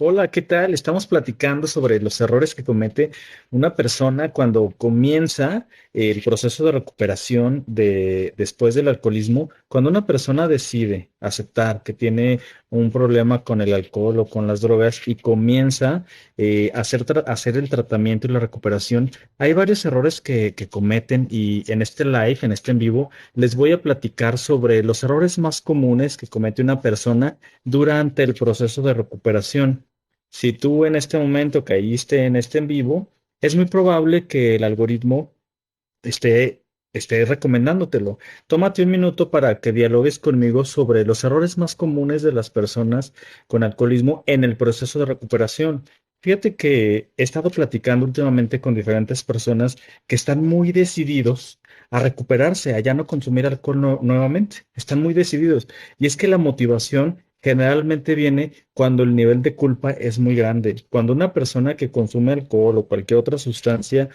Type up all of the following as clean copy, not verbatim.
Hola, ¿qué tal? Estamos platicando sobre los errores que comete una persona cuando comienza el proceso de recuperación después del alcoholismo. Cuando una persona decide aceptar que tiene un problema con el alcohol o con las drogas y comienza hacer el tratamiento y la recuperación, hay varios errores que cometen y en este live, en este en vivo, les voy a platicar sobre los errores más comunes que comete una persona durante el proceso de recuperación. Si tú en este momento caíste en este en vivo, es muy probable que el algoritmo esté, esté recomendándotelo. Tómate un minuto para que dialogues conmigo sobre los errores más comunes de las personas con alcoholismo en el proceso de recuperación. Fíjate que he estado platicando últimamente con diferentes personas que están muy decididos a recuperarse, a ya no consumir alcohol nuevamente. Están muy decididos. Y es que la motivación generalmente viene cuando el nivel de culpa es muy grande. Cuando una persona que consume alcohol o cualquier otra sustancia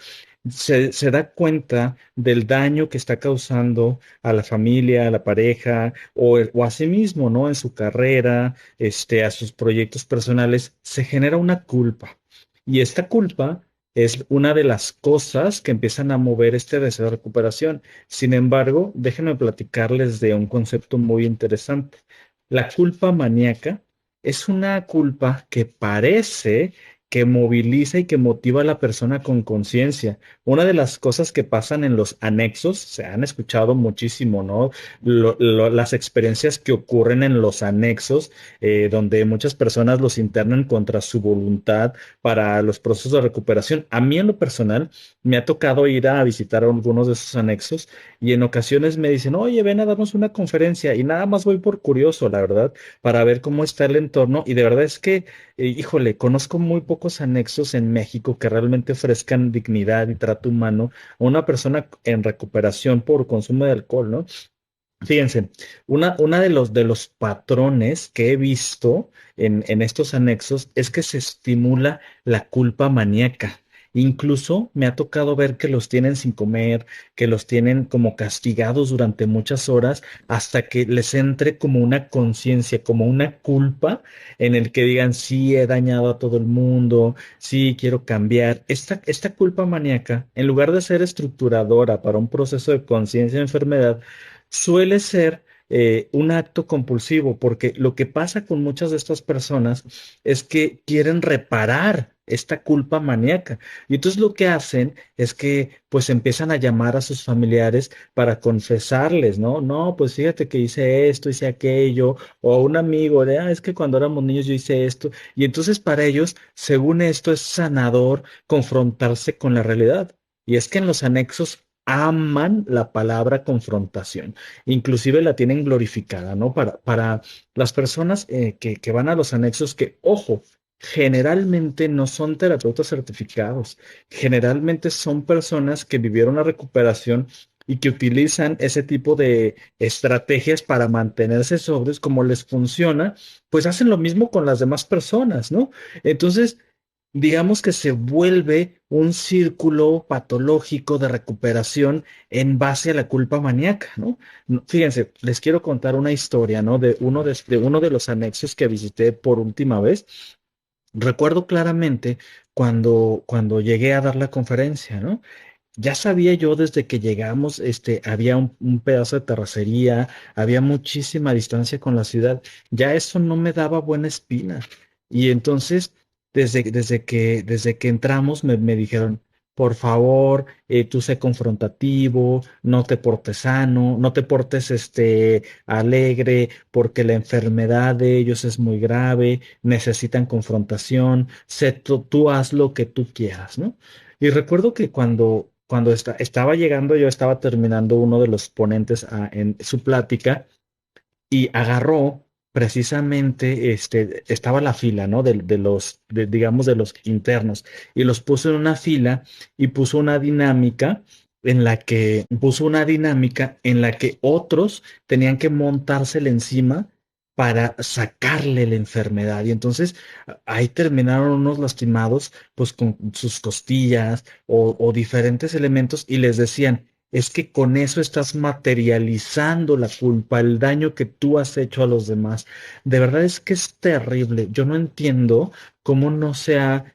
se da cuenta del daño que está causando a la familia, a la pareja o a sí mismo, ¿no? En su carrera, a sus proyectos personales, se genera una culpa. Y esta culpa es una de las cosas que empiezan a mover este deseo de recuperación. Sin embargo, déjenme platicarles de un concepto muy interesante. La culpa maníaca es una culpa que parece que moviliza y que motiva a la persona con conciencia. Una de las cosas que pasan en los anexos, se han escuchado muchísimo, ¿no? Las experiencias que ocurren en los anexos, donde muchas personas los internan contra su voluntad para los procesos de recuperación. A mí en lo personal me ha tocado ir a visitar algunos de esos anexos y en ocasiones me dicen, oye, ven a darnos una conferencia y nada más voy por curioso, la verdad, para ver cómo está el entorno y de verdad es que híjole, conozco muy pocos anexos en México que realmente ofrezcan dignidad y trato humano a una persona en recuperación por consumo de alcohol, ¿no? Fíjense, una de los patrones que he visto en estos anexos es que se estimula la culpa maníaca. Incluso me ha tocado ver que los tienen sin comer, que los tienen como castigados durante muchas horas hasta que les entre como una conciencia, como una culpa en el que digan, sí, he dañado a todo el mundo, sí, quiero cambiar. Esta culpa maníaca, en lugar de ser estructuradora para un proceso de conciencia de enfermedad, suele ser un acto compulsivo, porque lo que pasa con muchas de estas personas es que quieren reparar esta culpa maníaca. Y entonces lo que hacen es que pues empiezan a llamar a sus familiares para confesarles, ¿no? No, pues fíjate que hice esto, hice aquello, o un amigo de, es que cuando éramos niños yo hice esto. Y entonces para ellos, según esto, es sanador confrontarse con la realidad. Y es que en los anexos aman la palabra confrontación, inclusive la tienen glorificada, ¿no? Para las personas que van a los anexos, que, ojo, generalmente no son terapeutas certificados, generalmente son personas que vivieron la recuperación y que utilizan ese tipo de estrategias para mantenerse sobrios, como les funciona, pues hacen lo mismo con las demás personas, ¿no? Entonces, digamos que se vuelve un círculo patológico de recuperación en base a la culpa maníaca, ¿no? Fíjense, les quiero contar una historia, ¿no? De uno de los anexos que visité por última vez. Recuerdo claramente cuando llegué a dar la conferencia, ¿no? Ya sabía yo desde que llegamos, había un pedazo de terracería, había muchísima distancia con la ciudad. Ya eso no me daba buena espina. Y entonces, desde que entramos, me dijeron, por favor, tú sé confrontativo, no te portes sano, no te portes, alegre, porque la enfermedad de ellos es muy grave, necesitan confrontación, tú haz lo que tú quieras, ¿no? Y recuerdo que cuando estaba llegando, yo estaba terminando uno de los ponentes en su plática y agarró precisamente, estaba la fila, ¿no? Digamos, de los internos y los puso en una fila y puso una dinámica en la que otros tenían que montársele encima para sacarle la enfermedad. Y entonces ahí terminaron unos lastimados, pues con sus costillas o diferentes elementos y les decían, es que con eso estás materializando la culpa, el daño que tú has hecho a los demás. De verdad es que es terrible. Yo no entiendo cómo no se ha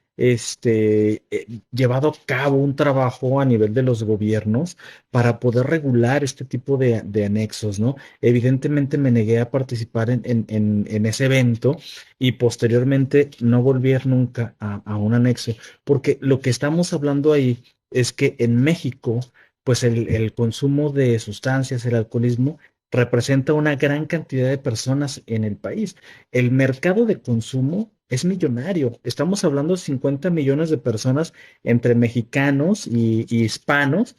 llevado a cabo un trabajo a nivel de los gobiernos para poder regular este tipo de anexos, ¿no? Evidentemente me negué a participar en ese evento y posteriormente no volví a ir nunca a un anexo, porque lo que estamos hablando ahí es que en México, pues el consumo de sustancias, el alcoholismo, representa una gran cantidad de personas en el país. El mercado de consumo es millonario. Estamos hablando de 50 millones de personas entre mexicanos y hispanos.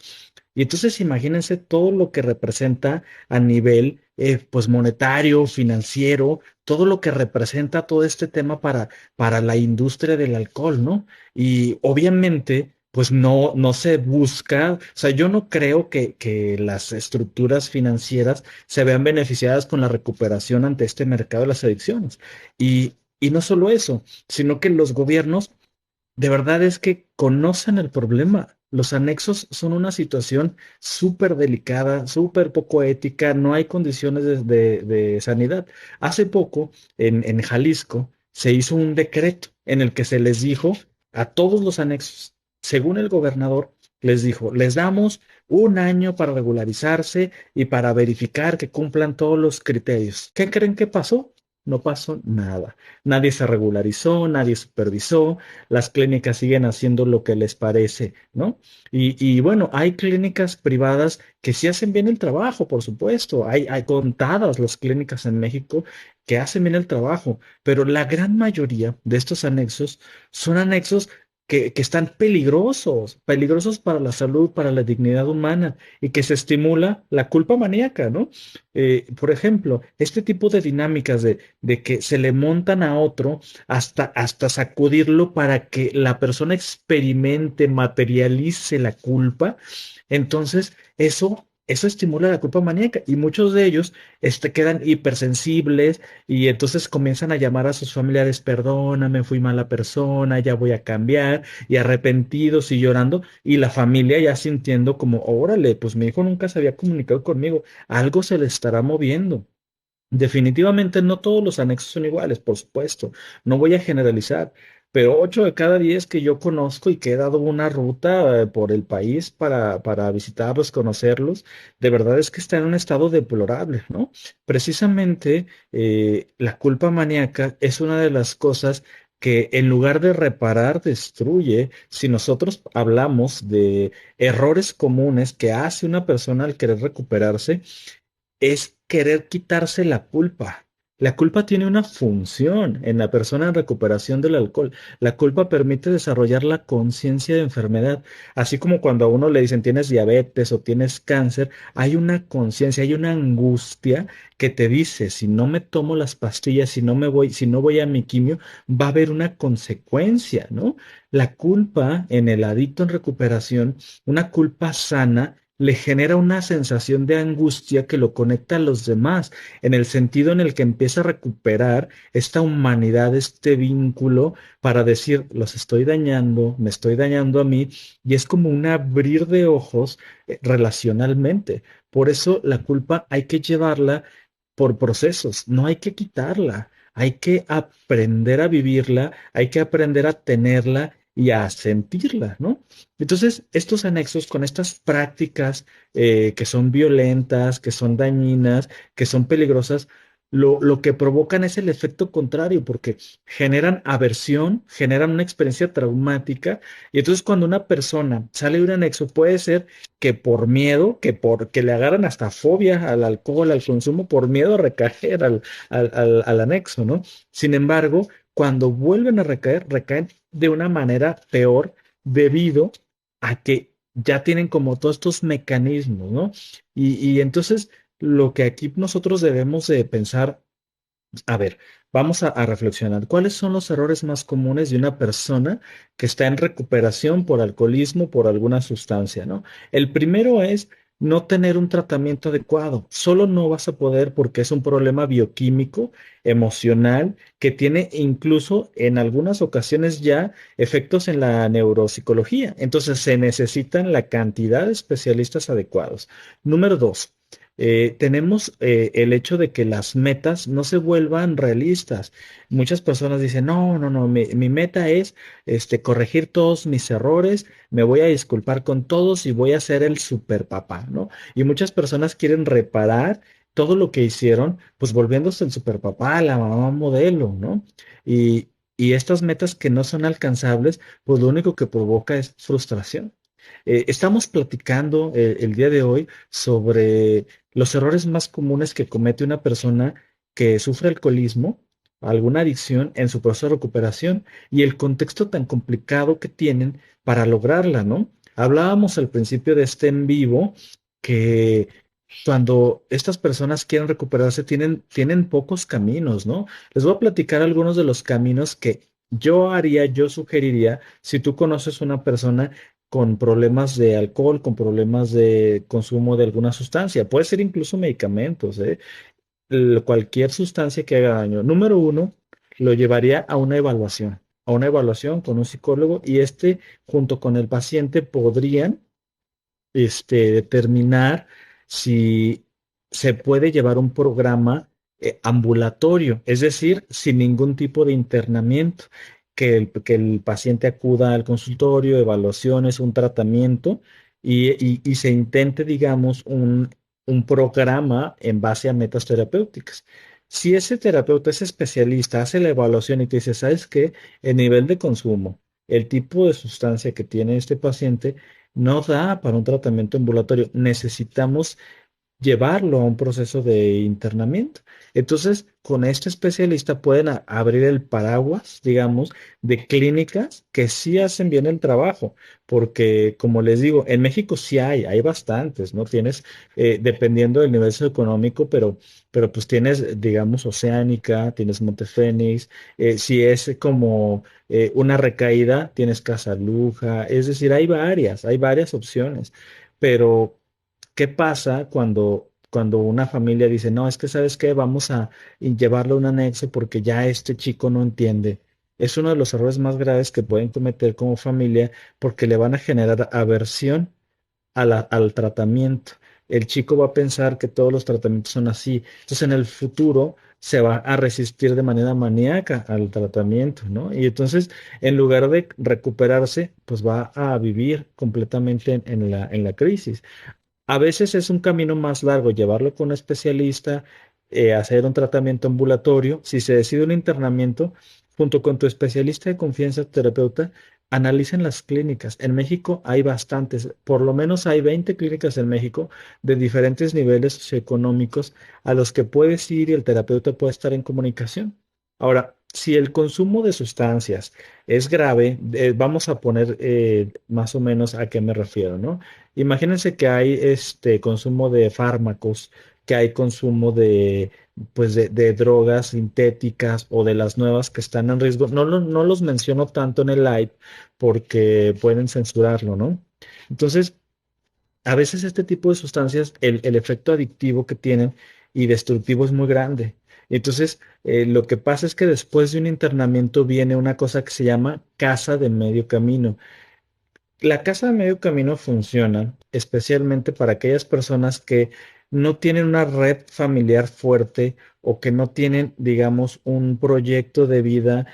Y entonces imagínense todo lo que representa a nivel pues monetario, financiero, todo lo que representa todo este tema para la industria del alcohol, ¿no? Y obviamente, pues no se busca, o sea, yo no creo que las estructuras financieras se vean beneficiadas con la recuperación ante este mercado de las adicciones. Y no solo eso, sino que los gobiernos de verdad es que conocen el problema. Los anexos son una situación súper delicada, súper poco ética, no hay condiciones de sanidad. Hace poco, en Jalisco, se hizo un decreto en el que se les dijo a todos los anexos, según el gobernador, les dijo, les damos un año para regularizarse y para verificar que cumplan todos los criterios. ¿Qué creen que pasó? No pasó nada. Nadie se regularizó, nadie supervisó, las clínicas siguen haciendo lo que les parece, ¿no? Y bueno, hay clínicas privadas que sí hacen bien el trabajo, por supuesto. Hay contadas las clínicas en México que hacen bien el trabajo, pero la gran mayoría de estos anexos son anexos que están peligrosos, peligrosos para la salud, para la dignidad humana y que se estimula la culpa maníaca, ¿no? Por ejemplo, este tipo de dinámicas de que se le montan a otro hasta sacudirlo para que la persona experimente, materialice la culpa. Entonces, eso estimula la culpa maníaca y muchos de ellos quedan hipersensibles y entonces comienzan a llamar a sus familiares, perdóname, fui mala persona, ya voy a cambiar y arrepentidos y llorando y la familia ya sintiendo como, órale, pues mi hijo nunca se había comunicado conmigo, algo se le estará moviendo. Definitivamente no todos los anexos son iguales, por supuesto. No voy a generalizar, pero 8 de cada 10 que yo conozco y que he dado una ruta por el país para visitarlos, conocerlos, de verdad es que está en un estado deplorable, ¿no? Precisamente la culpa maníaca es una de las cosas que en lugar de reparar, destruye. Si nosotros hablamos de errores comunes que hace una persona al querer recuperarse, es querer quitarse la culpa. La culpa tiene una función en la persona en recuperación del alcohol. La culpa permite desarrollar la conciencia de enfermedad. Así como cuando a uno le dicen tienes diabetes o tienes cáncer, hay una conciencia, hay una angustia que te dice, si no me tomo las pastillas, si no voy a mi quimio, va a haber una consecuencia, ¿no? La culpa en el adicto en recuperación, una culpa sana, le genera una sensación de angustia que lo conecta a los demás, en el sentido en el que empieza a recuperar esta humanidad, este vínculo para decir, los estoy dañando, me estoy dañando a mí, y es como un abrir de ojos relacionalmente. Por eso la culpa hay que llevarla por procesos, no hay que quitarla, hay que aprender a vivirla, hay que aprender a tenerla y a sentirla, ¿no? Entonces, estos anexos con estas prácticas que son violentas, que son dañinas, que son peligrosas, lo que provocan es el efecto contrario, porque generan aversión, generan una experiencia traumática, y entonces cuando una persona sale de un anexo, puede ser que por miedo, que le agarran hasta fobia al alcohol, al consumo, por miedo a recaer al anexo, ¿no? Sin embargo, cuando vuelven a recaer, recaen de una manera peor debido a que ya tienen como todos estos mecanismos, ¿no? Y entonces lo que aquí nosotros debemos de pensar, a ver, vamos a reflexionar, ¿cuáles son los errores más comunes de una persona que está en recuperación por alcoholismo, por alguna sustancia, ¿no? El primero es no tener un tratamiento adecuado. Solo no vas a poder porque es un problema bioquímico, emocional, que tiene incluso en algunas ocasiones ya efectos en la neuropsicología. Entonces se necesitan la cantidad de especialistas adecuados. Número dos. Tenemos el hecho de que las metas no se vuelvan realistas. Muchas personas dicen, no, no, no, mi meta es corregir todos mis errores, me voy a disculpar con todos y voy a ser el super papá, ¿no? Y muchas personas quieren reparar todo lo que hicieron, pues volviéndose el super papá, la mamá modelo, ¿no? Y estas metas que no son alcanzables, pues lo único que provoca es frustración. Estamos platicando el día de hoy sobre los errores más comunes que comete una persona que sufre alcoholismo, alguna adicción en su proceso de recuperación y el contexto tan complicado que tienen para lograrla, ¿no? Hablábamos al principio de este en vivo que cuando estas personas quieren recuperarse tienen pocos caminos, ¿no? Les voy a platicar algunos de los caminos que yo haría, yo sugeriría, si tú conoces una persona con problemas de alcohol, con problemas de consumo de alguna sustancia, puede ser incluso medicamentos, ¿eh? Cualquier sustancia que haga daño. Número uno, lo llevaría a una evaluación con un psicólogo y junto con el paciente, podrían determinar si se puede llevar un programa ambulatorio, es decir, sin ningún tipo de internamiento, que el paciente acuda al consultorio, evaluaciones, un tratamiento y se intente, digamos, un programa en base a metas terapéuticas. Si ese terapeuta es especialista, hace la evaluación y te dice, ¿sabes qué? El nivel de consumo, el tipo de sustancia que tiene este paciente, no da para un tratamiento ambulatorio. Necesitamos llevarlo a un proceso de internamiento. Entonces, con este especialista pueden abrir el paraguas, digamos, de clínicas que sí hacen bien el trabajo, porque como les digo, en México sí hay bastantes, ¿no? Tienes, dependiendo del nivel socioeconómico, pero pues tienes, digamos, Oceánica, tienes Montefénix, si es como una recaída, tienes Casaluja, es decir, hay varias opciones, pero ¿qué pasa cuando una familia dice, no, es que sabes qué, vamos a llevarlo a un anexo porque ya este chico no entiende? Es uno de los errores más graves que pueden cometer como familia porque le van a generar aversión al tratamiento. El chico va a pensar que todos los tratamientos son así. Entonces, en el futuro se va a resistir de manera maníaca al tratamiento, ¿no? Y entonces, en lugar de recuperarse, pues va a vivir completamente en la crisis. A veces es un camino más largo llevarlo con un especialista, hacer un tratamiento ambulatorio. Si se decide un internamiento, junto con tu especialista de confianza, terapeuta, analicen las clínicas. En México hay bastantes, por lo menos hay 20 clínicas en México de diferentes niveles socioeconómicos a los que puedes ir y el terapeuta puede estar en comunicación. Ahora, si el consumo de sustancias es grave, vamos a poner más o menos a qué me refiero, ¿no? Imagínense que hay consumo de fármacos, que hay consumo de drogas sintéticas o de las nuevas que están en riesgo. No los menciono tanto en el live porque pueden censurarlo, ¿no? Entonces, a veces este tipo de sustancias, el efecto adictivo que tienen y destructivo es muy grande. Entonces, lo que pasa es que después de un internamiento viene una cosa que se llama casa de medio camino. La casa de medio camino funciona especialmente para aquellas personas que no tienen una red familiar fuerte o que no tienen, digamos, un proyecto de vida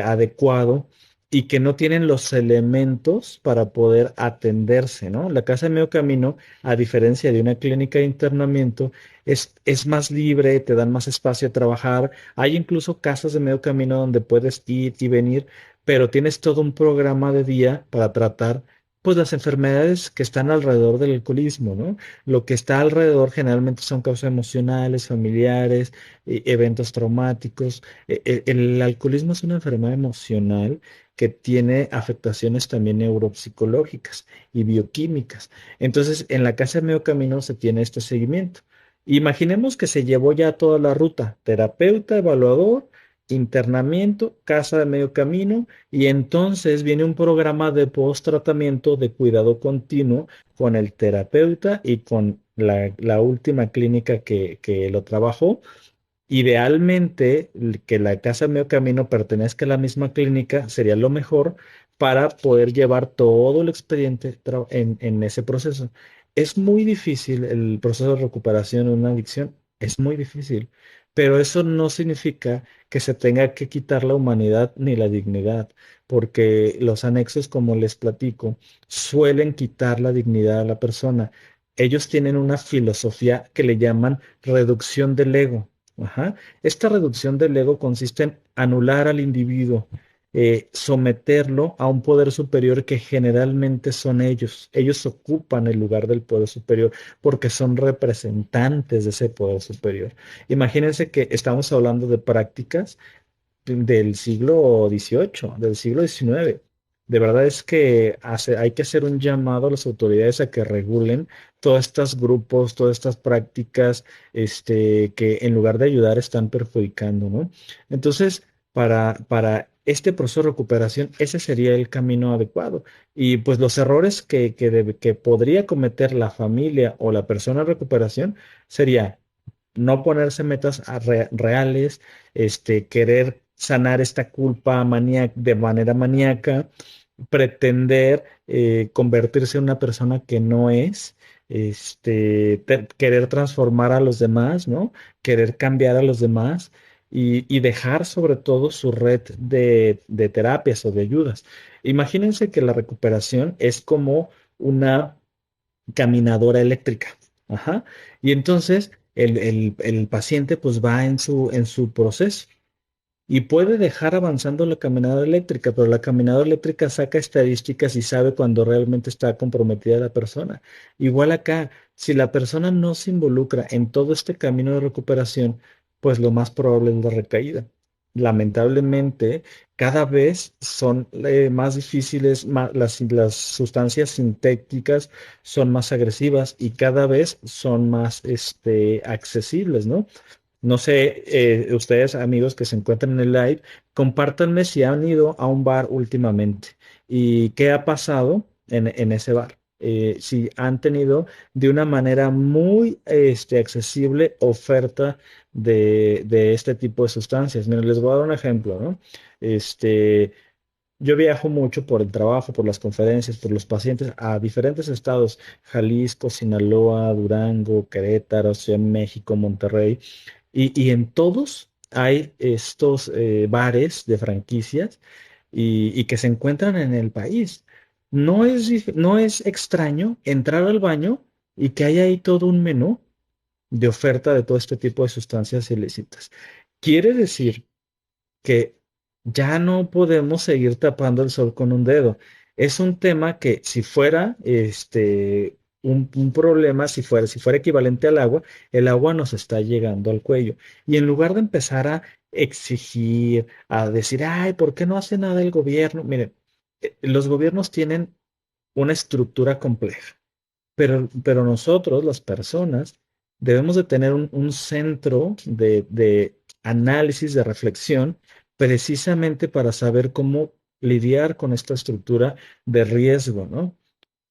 adecuado y que no tienen los elementos para poder atenderse, ¿no? La casa de medio camino, a diferencia de una clínica de internamiento, es más libre, te dan más espacio a trabajar. Hay incluso casas de medio camino donde puedes ir y venir, pero tienes todo un programa de día para tratar pues las enfermedades que están alrededor del alcoholismo, ¿no? Lo que está alrededor generalmente son causas emocionales, familiares, eventos traumáticos. El alcoholismo es una enfermedad emocional que tiene afectaciones también neuropsicológicas y bioquímicas. Entonces, en la casa de medio camino se tiene este seguimiento. Imaginemos que se llevó ya toda la ruta, terapeuta, evaluador internamiento, casa de medio camino, y entonces viene un programa de post-tratamiento de cuidado continuo con el terapeuta y con la última clínica que lo trabajó. Idealmente, que la casa de medio camino pertenezca a la misma clínica sería lo mejor para poder llevar todo el expediente en ese proceso. Es muy difícil el proceso de recuperación de una adicción, es muy difícil, pero eso no significa que se tenga que quitar la humanidad ni la dignidad, porque los anexos, como les platico, suelen quitar la dignidad a la persona. Ellos tienen una filosofía que le llaman reducción del ego. Ajá. Esta reducción del ego consiste en anular al individuo, someterlo a un poder superior que generalmente son ellos. Ellos ocupan el lugar del poder superior porque son representantes de ese poder superior. Imagínense que estamos hablando de prácticas del siglo XVIII, del siglo XIX. De verdad es que hay que hacer un llamado a las autoridades a que regulen todos estos grupos, todas estas prácticas, que en lugar de ayudar están perjudicando, ¿no? Entonces, para este proceso de recuperación, ese sería el camino adecuado. Y pues los errores que podría cometer la familia o la persona en recuperación sería no ponerse metas reales, querer sanar esta culpa de manera maníaca, pretender convertirse en una persona que no es, querer transformar a los demás, ¿no? Querer cambiar a los demás y dejar sobre todo su red de terapias o de ayudas. Imagínense que la recuperación es como una caminadora eléctrica. Ajá. Y entonces el paciente pues va en su proceso y puede dejar avanzando la caminadora eléctrica, pero la caminadora eléctrica saca estadísticas y sabe cuando realmente está comprometida la persona. Igual acá, si la persona no se involucra en todo este camino de recuperación, pues lo más probable es la recaída. Lamentablemente, cada vez son más difíciles, las sustancias sintéticas son más agresivas y cada vez son más accesibles, ¿no? No sé, ustedes, amigos que se encuentran en el live, compártanme si han ido a un bar últimamente y qué ha pasado en ese bar. Si han tenido de una manera muy accesible oferta de este tipo de sustancias. Miren, les voy a dar un ejemplo, ¿no? Este, yo viajo mucho por el trabajo, por las conferencias, por los pacientes a diferentes estados: Jalisco, Sinaloa, Durango, Querétaro, Ciudad de México, Monterrey. Y en todos hay estos bares de franquicias y que se encuentran en el país. No es extraño entrar al baño y que haya ahí todo un menú de oferta de todo este tipo de sustancias ilícitas. Quiere decir que ya no podemos seguir tapando el sol con un dedo. Es un tema que si fuera un problema, si fuera equivalente al agua, el agua nos está llegando al cuello. Y en lugar de empezar a exigir, a decir, ay, ¿por qué no hace nada el gobierno? Miren, los gobiernos tienen una estructura compleja. Pero nosotros, las personas, debemos de tener un centro de análisis, de reflexión, precisamente para saber cómo lidiar con esta estructura de riesgo, ¿no?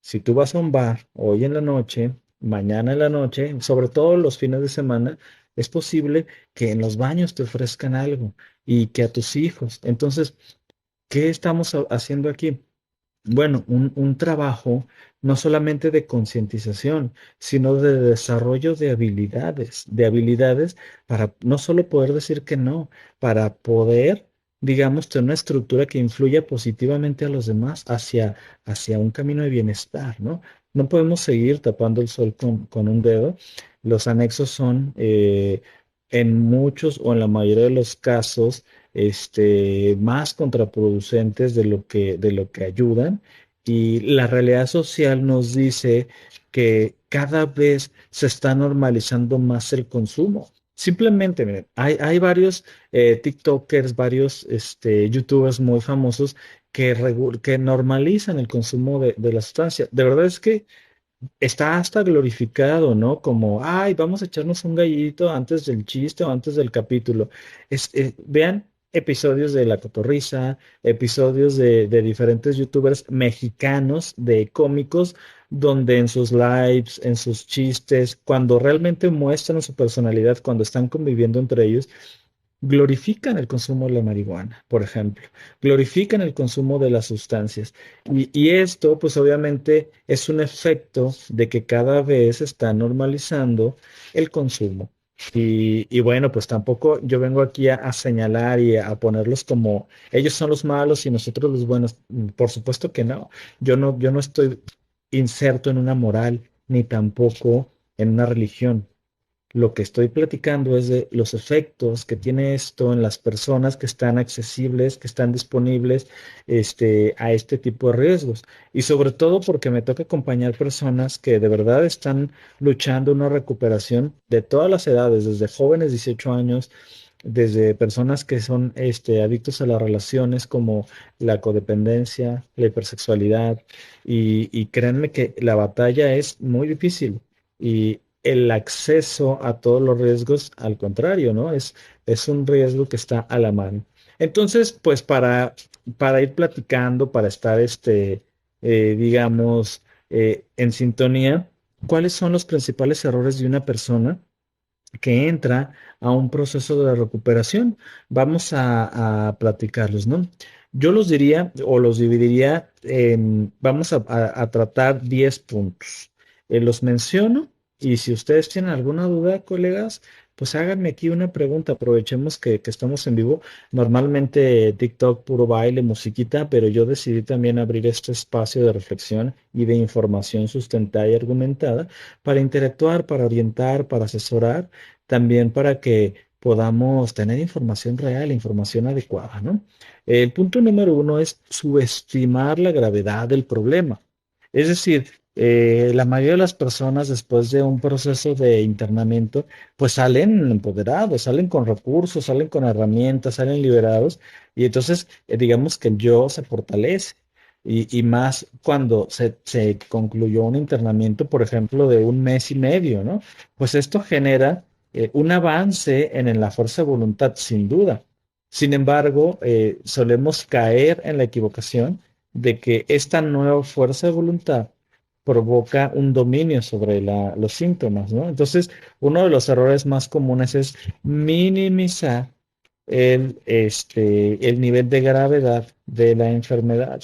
Si tú vas a un bar hoy en la noche, mañana en la noche, sobre todo los fines de semana, es posible que en los baños te ofrezcan algo y que a tus hijos. Entonces, ¿qué estamos haciendo aquí? Bueno, un trabajo no solamente de concientización, sino de desarrollo de habilidades para no solo poder decir que no, para poder, digamos, tener una estructura que influya positivamente a los demás hacia un camino de bienestar, ¿no? No podemos seguir tapando el sol con un dedo. Los anexos son, en muchos o en la mayoría de los casos, más contraproducentes de lo que ayudan. Y la realidad social nos dice que cada vez se está normalizando más el consumo. Simplemente, miren, hay varios TikTokers, varios YouTubers muy famosos que normalizan el consumo de la sustancia. De verdad es que está hasta glorificado, ¿no? Como, ay, vamos a echarnos un gallito antes del chiste o antes del capítulo. Vean. episodios de La Cotorrisa, episodios de diferentes youtubers mexicanos, de cómicos, donde en sus lives, en sus chistes, cuando realmente muestran su personalidad, cuando están conviviendo entre ellos, glorifican el consumo de la marihuana, por ejemplo, glorifican el consumo de las sustancias. Y esto, pues obviamente, es un efecto de que cada vez se está normalizando el consumo. Y bueno, pues tampoco yo vengo aquí a señalar y a ponerlos como ellos son los malos y nosotros los buenos. Por supuesto que no. Yo no estoy inserto en una moral ni tampoco en una religión. Lo que estoy platicando es de los efectos que tiene esto en las personas que están accesibles, que están disponibles, a este tipo de riesgos. Y sobre todo porque me toca acompañar personas que de verdad están luchando una recuperación de todas las edades, desde jóvenes 18 años, desde personas que son adictos a las relaciones como la codependencia, la hipersexualidad, y créanme que la batalla es muy difícil. Y el acceso a todos los riesgos, al contrario, ¿no? Es un riesgo que está a la mano. Entonces, pues para ir platicando, para estar, digamos, en sintonía, ¿cuáles son los principales errores de una persona que entra a un proceso de recuperación? Vamos a platicarlos, ¿no? Yo los diría o los dividiría vamos a tratar 10 puntos. Los menciono y si ustedes tienen alguna duda, colegas, pues háganme aquí una pregunta. Aprovechemos que estamos en vivo. Normalmente TikTok puro baile, musiquita, pero yo decidí también abrir este espacio de reflexión y de información sustentada y argumentada para interactuar, para orientar, para asesorar, también para que podamos tener información real, información adecuada, ¿no? El punto número uno es subestimar la gravedad del problema. Es decir, la mayoría de las personas después de un proceso de internamiento, pues salen empoderados, salen con recursos, salen con herramientas, salen liberados y entonces digamos que el yo se fortalece. Y más cuando se concluyó un internamiento, por ejemplo, de un mes y medio, ¿no? Pues esto genera un avance en la fuerza de voluntad, sin duda. Sin embargo, solemos caer en la equivocación de que esta nueva fuerza de voluntad provoca un dominio sobre los síntomas, ¿no? Entonces, uno de los errores más comunes es minimizar el nivel de gravedad de la enfermedad.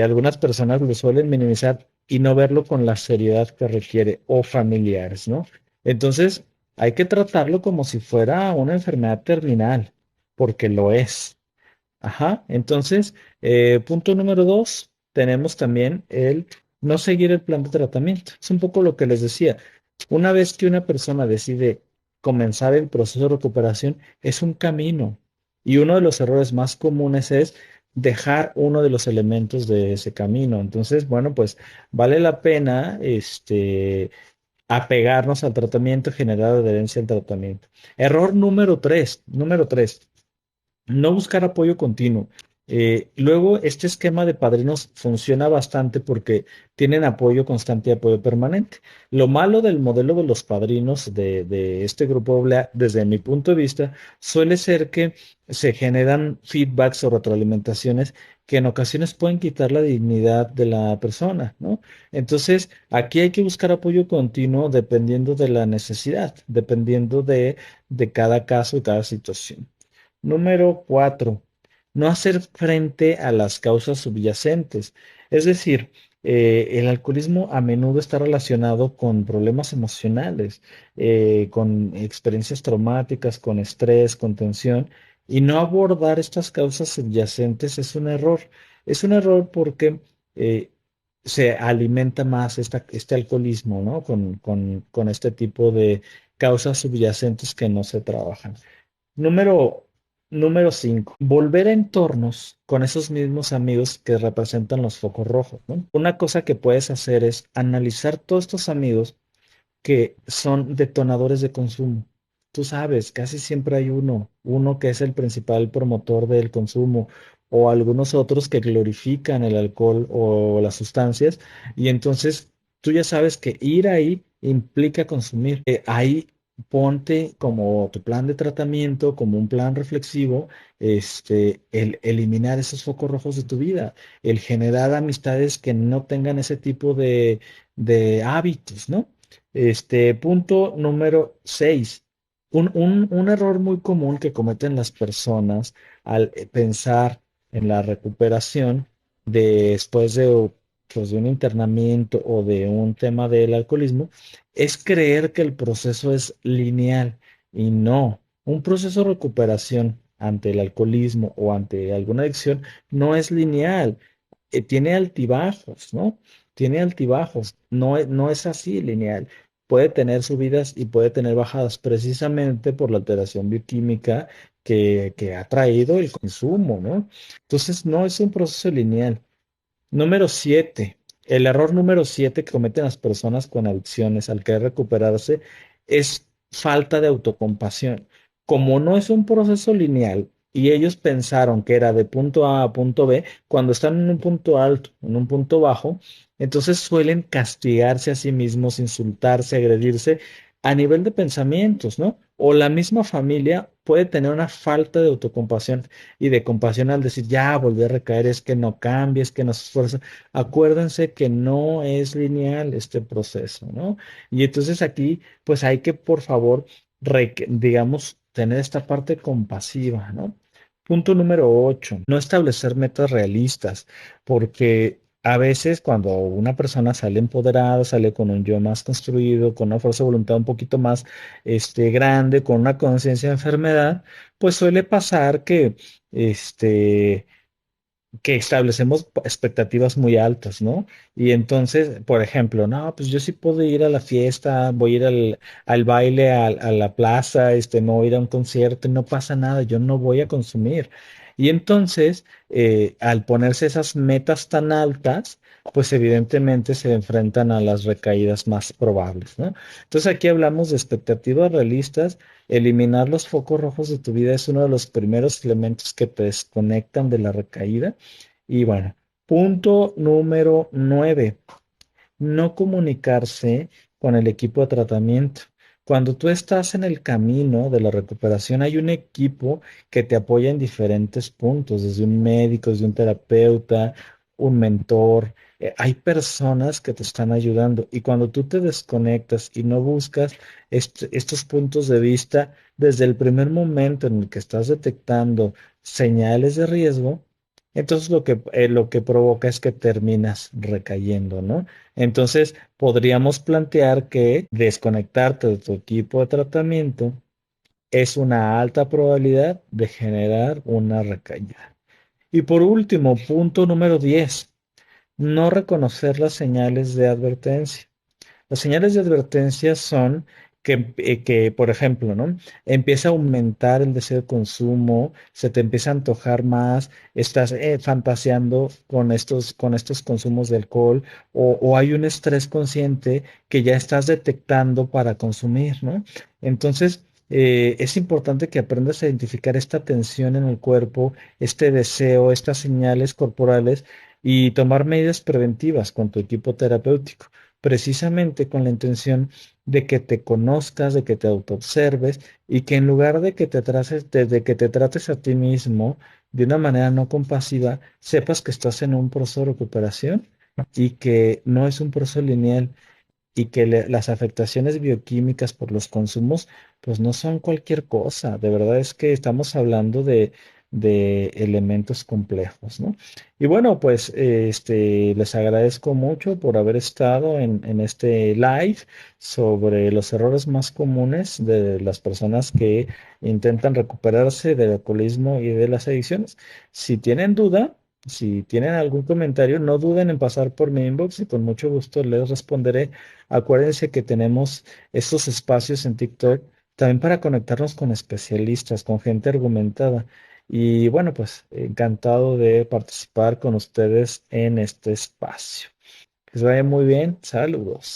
Algunas personas lo suelen minimizar y no verlo con la seriedad que requiere, o familiares, ¿no? Entonces, hay que tratarlo como si fuera una enfermedad terminal, porque lo es. Ajá. Entonces, punto número dos, tenemos también el no seguir el plan de tratamiento. Es un poco lo que les decía. Una vez que una persona decide comenzar el proceso de recuperación, es un camino. Y uno de los errores más comunes es dejar uno de los elementos de ese camino. Entonces, bueno, pues vale la pena, apegarnos al tratamiento, generar adherencia al tratamiento. Error número tres, no buscar apoyo continuo. Luego, este esquema de padrinos funciona bastante porque tienen apoyo constante y apoyo permanente. Lo malo del modelo de los padrinos de este grupo AA, desde mi punto de vista, suele ser que se generan feedbacks o retroalimentaciones que en ocasiones pueden quitar la dignidad de la persona, ¿no? Entonces, aquí hay que buscar apoyo continuo dependiendo de la necesidad, dependiendo de cada caso y cada situación. Número cuatro, no hacer frente a las causas subyacentes. Es decir, el alcoholismo a menudo está relacionado con problemas emocionales, con experiencias traumáticas, con estrés, con tensión, y no abordar estas causas subyacentes es un error. Es un error porque se alimenta más este alcoholismo, ¿no? Con este tipo de causas subyacentes que no se trabajan. Número, número 5. Volver a entornos con esos mismos amigos que representan los focos rojos, ¿no? Una cosa que puedes hacer es analizar todos estos amigos que son detonadores de consumo. Tú sabes, casi siempre hay uno que es el principal promotor del consumo o algunos otros que glorifican el alcohol o las sustancias y entonces tú ya sabes que ir ahí implica consumir. Ahí ponte como tu plan de tratamiento, como un plan reflexivo, el eliminar esos focos rojos de tu vida, el generar amistades que no tengan ese tipo de hábitos, ¿no? Punto número 6. Un error muy común que cometen las personas al pensar en la recuperación después de, pues, de un internamiento o de un tema del alcoholismo es creer que el proceso es lineal y no. Un proceso de recuperación ante el alcoholismo o ante alguna adicción no es lineal. Tiene altibajos, ¿no? Tiene altibajos. No es así lineal. Puede tener subidas y puede tener bajadas precisamente por la alteración bioquímica que ha traído el consumo, ¿no? Entonces, no es un proceso lineal. Número 7. El error número 7 que cometen las personas con adicciones al querer recuperarse es falta de autocompasión. Como no es un proceso lineal y ellos pensaron que era de punto A a punto B, cuando están en un punto alto, en un punto bajo, entonces suelen castigarse a sí mismos, insultarse, agredirse a nivel de pensamientos, ¿no? O la misma familia puede tener una falta de autocompasión y de compasión al decir, ya volví a recaer, es que no cambia, es que no se esfuerza. Acuérdense que no es lineal este proceso, ¿no? Y entonces aquí, pues hay que, por favor, digamos, tener esta parte compasiva, ¿no? Punto número 8, no establecer metas realistas, porque a veces cuando una persona sale empoderada, sale con un yo más construido, con una fuerza de voluntad un poquito más grande, con una conciencia de enfermedad, pues suele pasar este, que establecemos expectativas muy altas, ¿no? Y entonces, por ejemplo, no, pues yo sí puedo ir a la fiesta, voy a ir al baile, a la plaza, me voy a ir a un concierto y no pasa nada, yo no voy a consumir. Y entonces, al ponerse esas metas tan altas, pues evidentemente se enfrentan a las recaídas más probables, ¿no? Entonces aquí hablamos de expectativas realistas. Eliminar los focos rojos de tu vida es uno de los primeros elementos que te desconectan de la recaída. Y bueno, punto número 9, no comunicarse con el equipo de tratamiento. Cuando tú estás en el camino de la recuperación, hay un equipo que te apoya en diferentes puntos, desde un médico, desde un terapeuta, un mentor. Hay personas que te están ayudando y cuando tú te desconectas y no buscas estos puntos de vista, desde el primer momento en el que estás detectando señales de riesgo, entonces lo que provoca es que terminas recayendo, ¿no? Entonces, podríamos plantear que desconectarte de tu equipo de tratamiento es una alta probabilidad de generar una recaída. Y por último, punto número 10, no reconocer las señales de advertencia. Las señales de advertencia son que, por ejemplo, ¿no? Empieza a aumentar el deseo de consumo, se te empieza a antojar más, estás fantaseando con estos consumos de alcohol o hay un estrés consciente que ya estás detectando para consumir, ¿no? Entonces, es importante que aprendas a identificar esta tensión en el cuerpo, este deseo, estas señales corporales y tomar medidas preventivas con tu equipo terapéutico precisamente con la intención de que te conozcas, de que te autoobserves y que en lugar de que te trates a ti mismo de una manera no compasiva, sepas que estás en un proceso de recuperación y que no es un proceso lineal y que las afectaciones bioquímicas por los consumos, pues no son cualquier cosa. De verdad es que estamos hablando de elementos complejos, ¿no? Y bueno, pues les agradezco mucho por haber estado en este live sobre los errores más comunes de las personas que intentan recuperarse del alcoholismo y de las adicciones. Si tienen duda, si tienen algún comentario, no duden en pasar por mi inbox y con mucho gusto les responderé. Acuérdense que tenemos estos espacios en TikTok también para conectarnos con especialistas, con gente argumentada. Y bueno, pues encantado de participar con ustedes en este espacio. Que les vaya muy bien. Saludos.